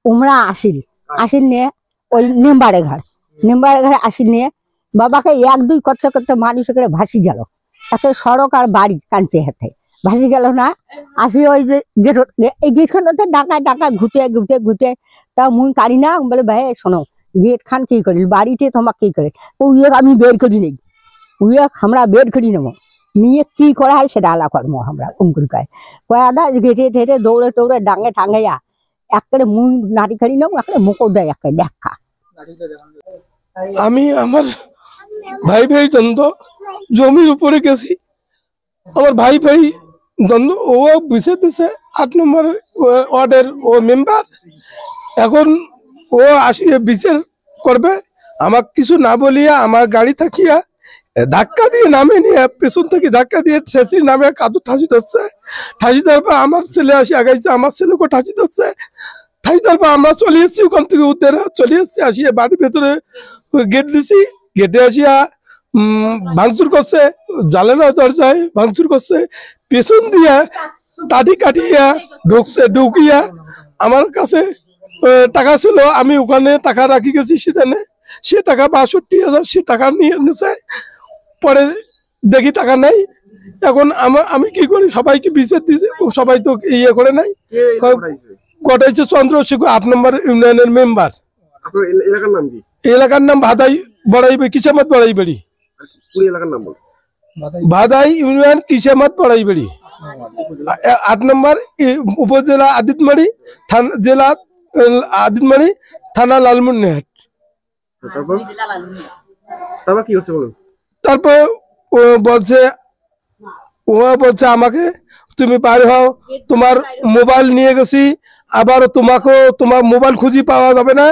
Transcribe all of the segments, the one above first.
उमरा आसिल आसिल निये ओई निम्बारे घरे आसिल निये बाबाके एक दुई करते करते मानुष एकेबारे भासी गेल एके सड़क और बाड़ी कानचे हेते भासी गेल ना आसि ओई जे गेटखानते डाका डाका घुते घुते घुते ता मुई कारि ना बोले भाई शोनो गेट खान की करिल बाड़ीते तोमाक की करे ओई आमी बेर करि नेই ওই আমরা বের করি নেব নিয়ে কি করা হয় সেটা আলা করবো আমরা উমকুল কয় কয়াদা ঘেটে ঠেটে দৌড়ে দৌড়ে ডাঙে ঠাঙাইয়া একেবারে মুখ নাড়ি খাড়ি নেব একেবারে মুখও দেয় একেবারে দেখা আমি আমার ভাই ভাই দ্বন্দ্ব জমির উপরে গেছি আমার ভাই ভাই দ্বন্দ্ব ও বুঝে দিছে 8 নম্বর ওয়ার্ডের ও মেম্বার এখন ও আসিয়ে বিচার করবে আমাকে কিছু না বলিয়া আমার গাড়ি থাকিয়া ধাক্কা দিয়ে নামে নিয়ে পেছন থেকে ধাক্কা দিয়ে শেষের নামে কাদু ঠাসি ধরছে ঠাসি দেওয়ার পর আমার ছেলে আসি আগাইছে আমার ছেলেকে ঠাসি ধরছে ঠাসি দেওয়ার পর আমরা চলে এসেছি ওখান থেকে উদ্ধারে চলে এসেছি আসিয়া বাড়ির ভেতরে গেট দিছি গেটে আসিয়া ভাঙচুর করছে জানালা দরজায় ভাঙচুর করছে পেছন দিয়া টাটি কাটিয়া ঢুকিয়া আমার কাছে টাকা ছিল আমি ওখানে টাকা রাখি গেছি সেখানে সে টাকা ৬২,০০০ সে টাকা নিয়ে নিছে পরে দেখি টাকা নাই এখন আমি কি করি সবাইকে বিচার দিয়েছি সবাই তো ইয়ে করে নাই ঘটাইছে চন্দ্রশেখর ৮ নম্বর ইউনিয়নের মেম্বার এলাকার নাম ভাদাই বড়াইবাড়ি কিসামত বড়াইবাড়ি ভাদাই ইউনিয়ন কিসামত বড়াইবাড়ি ৮ নম্বর উপজেলা আদিতমারি জেলা আদিতমারি থানা লালমনিরহাট তারপর ও বলছে আমাকে তুমি বাইরে হও তোমার মোবাইল নিয়ে গেছি আবার তোমার মোবাইল খুঁজি পাওয়া যাবে না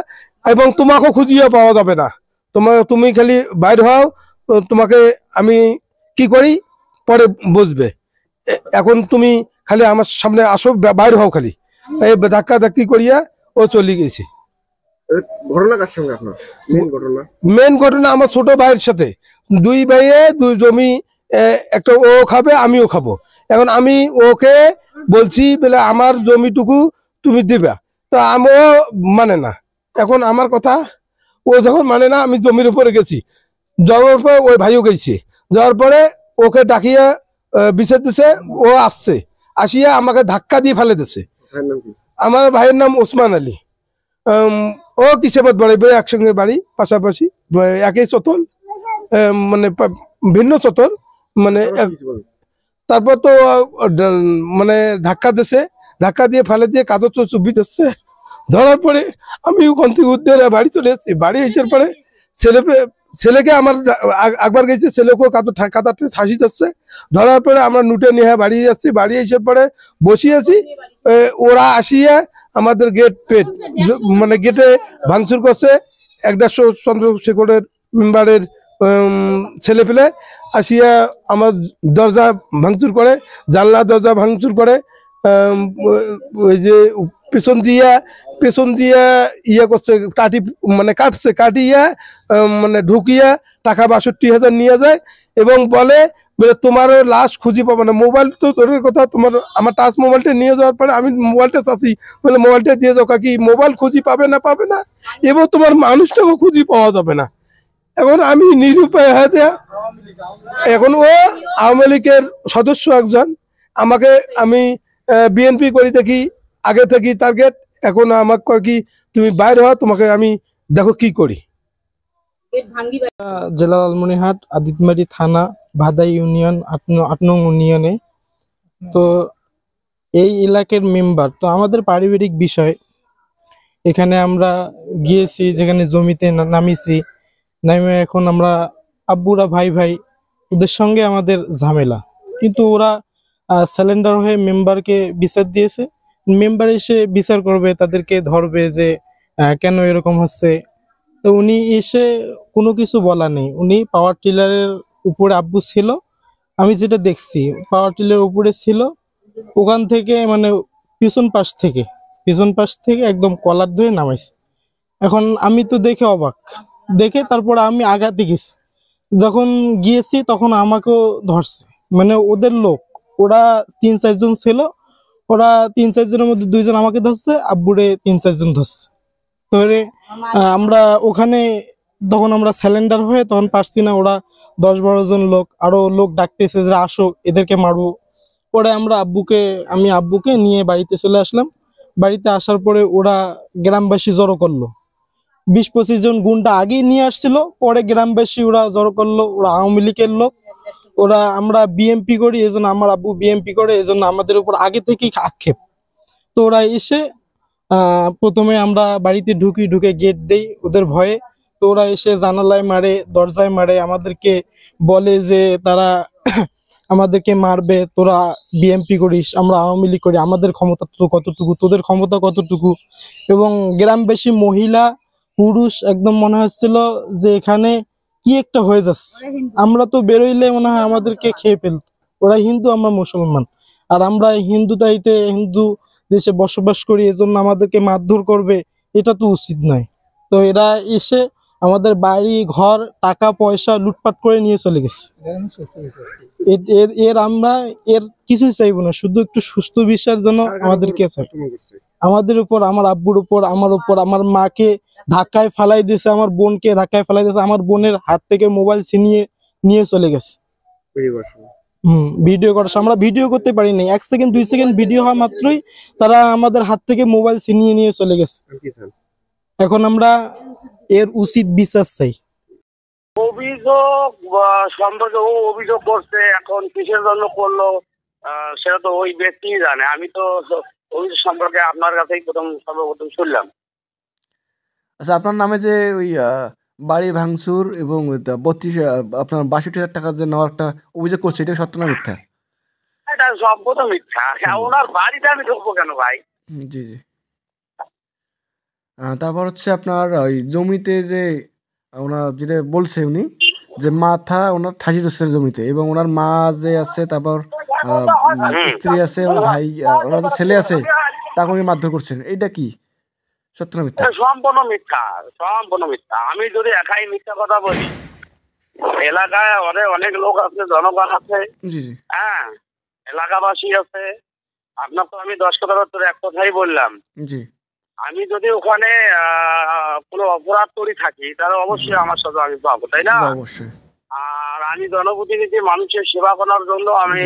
এবং তোমাকেও খুঁজিয়ে পাওয়া যাবে না তুমি খালি বাইরে হও তোমাকে আমি কি করি পরে বুঝবে এখন তুমি খালি আমার সামনে আসো বাইরে হও খালি এই ধাক্কা ধাক্কি করিয়া ও চলে গেছে ঘটনা কার সঙ্গে আপনার মেন ঘটনা আমার ছোট ভাইয়ের সাথে দুই ভাইয়ে দুই জমি একটা ও খাবে আমিও খাবো এখন আমি ওকে বলছি বলে আমার জমিটুকু তুমি দিবা তো আমিও মানে না এখন আমার কথা ও যখন মানে না আমি জমির উপরে গেছি যাওয়ার পর ওই ভাইও গেছে যাওয়ার পরে ওকে ডাকিয়া বিচার দিছে ও আসছে আসিয়া আমাকে ধাক্কা দিয়ে ফেলে দিছে আমার ভাইয়ের নাম ওসমান আলী ও কিসেমত বড়াইবাড়ি একসঙ্গে বাড়ি পাশাপাশি একই চতল মানে ভিন্ন চতল মানে তারপর তো মানে ধাক্কা দিছে ধাক্কা দিয়ে ফেলে দিয়ে কাগজ চুপি দিচ্ছে ধরার পরে আমি ওখান থেকে উদ্ধারে বাড়ি চলে এসেছি বাড়ি আসার পরে ছেলেকে আমার একবার গেছে ছেলেকেও কাদাতে ঠাসি দিচ্ছে ধরার পরে আমরা নুটে নিয়ে বাড়ি যাচ্ছি বাড়ি আসার পরে বসিয়েছি ওরা আসিয়া আমাদের মানে গেটে ভাঙচুর করছে ১৫০ চন্দ্রশেখরের মেম্বারের ছেলে পেলে আসিয়া আমার দরজা ভাঙচুর করে জানলা দরজা ভাঙচুর করে ওই যে পেছন দিয়া ইয়ে করছে মানে কাটিয়া মানে ঢুকিয়া টাকা ৬২,০০০ নিয়ে যায় এবং বলে তোমারও লাশ খুঁজি পাবো না মোবাইল তো দূরের কথা তোমার আমার টাচ মোবাইলটা নিয়ে যাওয়ার পরে আমি মোবাইলটা চাচ্ছি বলে মোবাইলটা দিয়ে যাও কাকি মোবাইল খুঁজি পাবে না এবং তোমার মানুষটাকেও খুঁজি পাওয়া যাবে না এখন আমি নিরুপায় হয়ে এখন ও আওয়ামী লীগের সদস্য একজন আমাকে আমি বিএনপি করি দেখি আগে থেকে টার্গেট এখন আমাকে কয় কি তুমি বাইরে হও তোমাকে আমি দেখো কি করি জেলা লালমনিরহাট আদিতমারি থানা ভাদাই ইউনিয়ন ৮ নং ইউনিয়নে তো এই এলাকার মেম্বার তো আমাদের পারিবারিক বিষয় এখানে আমরা গিয়েছি যেখানে জমিতে নামিয়েছি নামে এখন আমরা আব্বুরা ভাই ভাই ওদের সঙ্গে আমাদের ঝামেলা কিন্তু ওরা স্যালেন্ডার হয়ে মেম্বারকে বিচার দিয়েছে মেম্বার এসে বিচার করবে তাদেরকে ধরবে যে কেন এরকম হচ্ছে তো উনি এসে কোনো কিছু বলা নেই উনি পাওয়ার টিলারের উপরে আব্বু ছিল আমি যেটা দেখছি পাওয়ার টিলারের উপরে ছিল ওখান থেকে মানে পিছন পাশ থেকে একদম কলার ধরে নামাইছে এখন আমি তো দেখে অবাক দেখে তারপরে আমি আগাতে গেছি যখন গিয়েছি তখন আমাকেও ধরছে মানে ওদের লোক ওরা ৩-৪ জন ছিল ওরা 3-4 জনের মধ্যে 2 জন আমাকে ধরছে, আব্বুরে 3-4 জন ধরছে। ধরে আমরা ওখানে তখন আমরা স্যালেন্ডার হয়ে তখন পারছি না, ওরা 10-12 জন লোক আরো লোক ডাকতেছে যে আসো এদেরকে মারবো। পরে আমি আব্বুকে নিয়ে বাড়িতে চলে আসলাম। বাড়িতে আসার পরে ওরা গ্রামবাসী জড়ো করলো, 20-25 জন গুন্ডা আগেই নিয়ে আসছিল, পরে গ্রামবাসী ওরা জড়ো করলো। ওরা আওয়ামী লীগের লোক, আমরা বিএমপি করি, এজন্য আমার আব্বু বিএমপি করে, এজন্য আমাদের উপর আগে থেকেই আক্ষেপ। তো ওরা এসে প্রথমে আমরা বাড়িতে ঢুকে গেট দেই ওদের ভয়ে। তো ওরা এসে জানালায় মারে, দরজায় মারে, আমাদেরকে বলে যে তারা আমাদেরকে মারবে, তোরা বিএমপি করিস, আমরা আওয়ামী লীগ করি, আমাদের ক্ষমতা তো কতটুকু, তোদের ক্ষমতা কতটুকু। এবং গ্রামবাসী মহিলা পুরুষ একদম মনে হচ্ছিল যে এখানে কি একটা হয়ে যাচ্ছে। আমরা তো বেরোইলে মনে হয় আমাদেরকে খেয়ে ফেলত। ওরা হিন্দু, আমরা মুসলমান, আর আমরা হিন্দু দেশে বসবাস করি, এজন্য আমাদেরকে মারধর করবে, এটা তো উচিত নয়। তো এরা এসে আমাদের বাড়ি ঘর টাকা পয়সা লুটপাট করে নিয়ে চলে গেছে। আমরা কিছুই চাইবো না, শুধু একটু সুস্থ বিচারের জন্য আমাদেরকে চাই। আমাদের উপর, আমার আব্বুর উপর, আমার উপর, আমার মাকে ধাক্কায় ফালাই দিয়েছে, আমার বোনকে ধাক্কায় ফালাই দিয়েছে, আমার বোনের হাত থেকে মোবাইল ছিনিয়ে নিয়ে চলে গেছে। ভিডিও করার আমরা ভিডিও করতে পারি নাই, 1 সেকেন্ড 2 সেকেন্ড ভিডিও হওয়া মাত্রই তারা আমাদের হাত থেকে মোবাইল ছিনিয়ে নিয়ে চলে গেছে। এখন আমরা এর উচিত বিচার চাই। অভিযোগ সম্পর্কে ও অভিযোগ করছে, এখন কিসের জন্য করলো সেটা তো ওই ব্যক্তি জানে। আমি তো অভিযোগ সম্পর্কে আপনার কাছেই সর্বপ্রথম শুনলাম। আচ্ছা, আপনার নামে যে ওই বাড়ি ভাঙচুর এবং আপনার 62,000 টাকা যে নেওয়ার একটা অভিযোগ করছে, এটা সত্য না মিথ্যা? এটা সম্পূর্ণ মিথ্যা। ওনার বাড়িতে আমি ঢুকবো কেন ভাই? জি জি। তারপর হচ্ছে আপনার ওই জমিতে যে ওনার যেটা বলছে উনি যে মাথা ওনার ঠাসি ধরছে জমিতে, এবং ওনার মা যে আছে, তারপর স্ত্রী আছে, এবং ভাই ওনার যে ছেলে আছে তাকে উনি মারধর করছেন, এইটা কি সত্য না মিথ্যা? সম্পূর্ণ মিথ্যা, সম্পূর্ণ মিথ্যা। আমি যদি একাই মিথ্যা কথা বলি, এলাকায় অনেক লোক আছে, জনগণ আছে, জি জি, হ্যাঁ, এলাকাবাসী আছে। আপনার তো আমি 10 কথার উত্তরে 1 কথাই বললাম। জি। আমি যদি ওখানে কোনো অপরাধ করে থাকি তাহলে অবশ্যই আমার সাথে আমি পাবো, তাই না? অবশ্যই। আর আমি জনপ্রতিনিধি, মানুষের সেবা করার জন্য আমি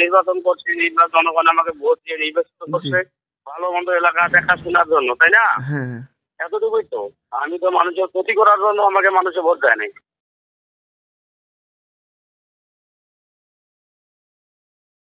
নির্বাচন করছি, জনগণ আমাকে ভোট দিয়ে নির্বাচিত করছে ভালো মন্দ এলাকা দেখাশোনার জন্য, তাই না? হ্যাঁ। এতটুকুই তো। আমি তো মানুষের ক্ষতি করার জন্য আমাকে মানুষের ভোট দেয় নাই।